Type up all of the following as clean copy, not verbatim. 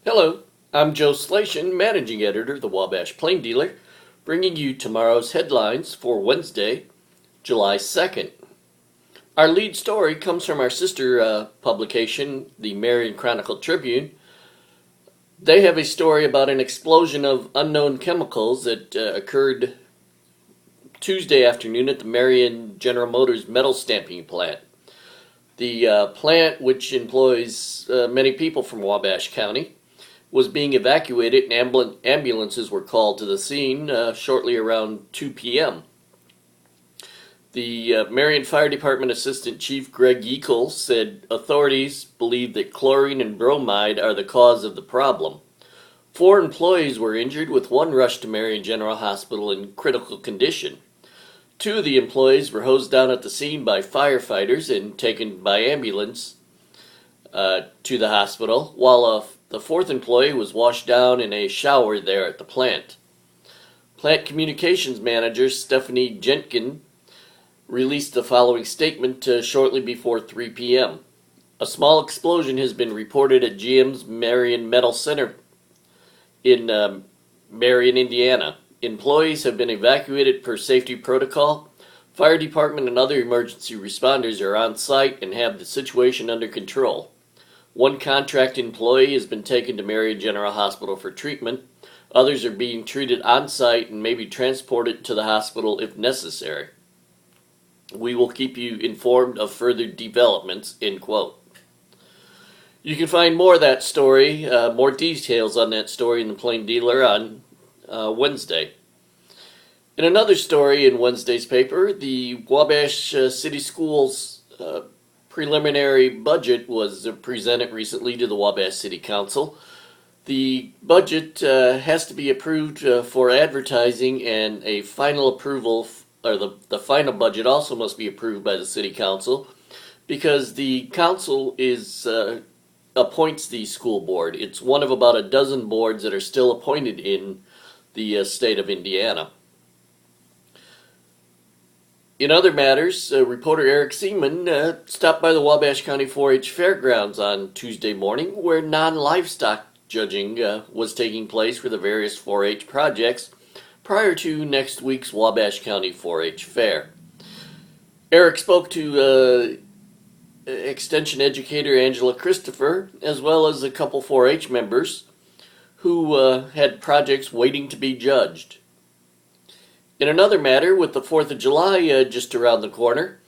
Hello, I'm Joe Slashin, Managing Editor of the Wabash Plain Dealer, bringing you tomorrow's headlines for Wednesday, July 2nd. Our lead story comes from our sister publication, the Marion Chronicle Tribune. They have a story about an explosion of unknown chemicals that occurred Tuesday afternoon at the Marion General Motors metal stamping plant. The plant, which employs many people from Wabash County, was being evacuated and ambulances were called to the scene shortly around 2 p.m. The Marion Fire Department Assistant Chief Greg Yeakel said authorities believe that chlorine and bromide are the cause of the problem. 4 employees were injured, with one rushed to Marion General Hospital in critical condition. 2 of the employees were hosed down at the scene by firefighters and taken by ambulance to the hospital, while the 4th employee was washed down in a shower there at the plant. Plant Communications Manager Stephanie Jenkins released the following statement shortly before 3 p.m. A small explosion has been reported at GM's Marion Metal Center in Marion, Indiana. Employees have been evacuated per safety protocol. Fire department and other emergency responders are on site and have the situation under control. 1 contract employee has been taken to Marion General Hospital for treatment. Others are being treated on site and may be transported to the hospital if necessary. We will keep you informed of further developments, end quote. You can find more of that story, more details on that story in the Plain Dealer on Wednesday. In another story in Wednesday's paper, the Wabash City Schools preliminary budget was presented recently to the Wabash City Council. The budget has to be approved for advertising, and a final approval, or the final budget also must be approved by the City Council, because the council appoints the school board. It's one of about a dozen boards that are still appointed in the state of Indiana. In other matters, reporter Eric Seaman stopped by the Wabash County 4-H Fairgrounds on Tuesday morning, where non-livestock judging was taking place for the various 4-H projects prior to next week's Wabash County 4-H Fair. Eric spoke to Extension educator Angela Christopher, as well as a couple 4-H members who had projects waiting to be judged. In another matter, with the 4th of July just around the corner,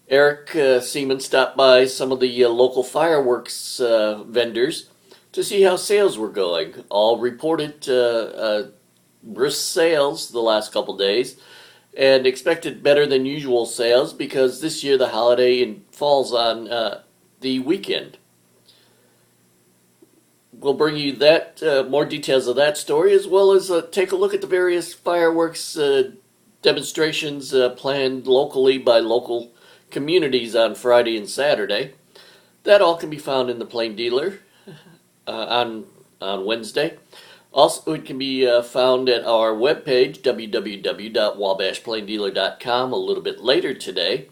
Eric Seaman stopped by some of the local fireworks vendors to see how sales were going. All reported brisk sales the last couple days, and expected better than usual sales because this year the holiday falls on the weekend. We'll bring you that more details of that story, as well as take a look at the various fireworks demonstrations planned locally by local communities on Friday and Saturday. That all can be found in the Plain Dealer on Wednesday. Also, it can be found at our webpage, www.wabashplaindealer.com, a little bit later today,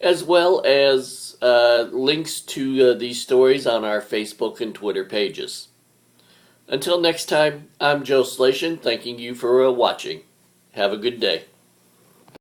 as well as links to these stories on our Facebook and Twitter pages. Until next time, I'm Joe Slashin, thanking you for watching. Have a good day.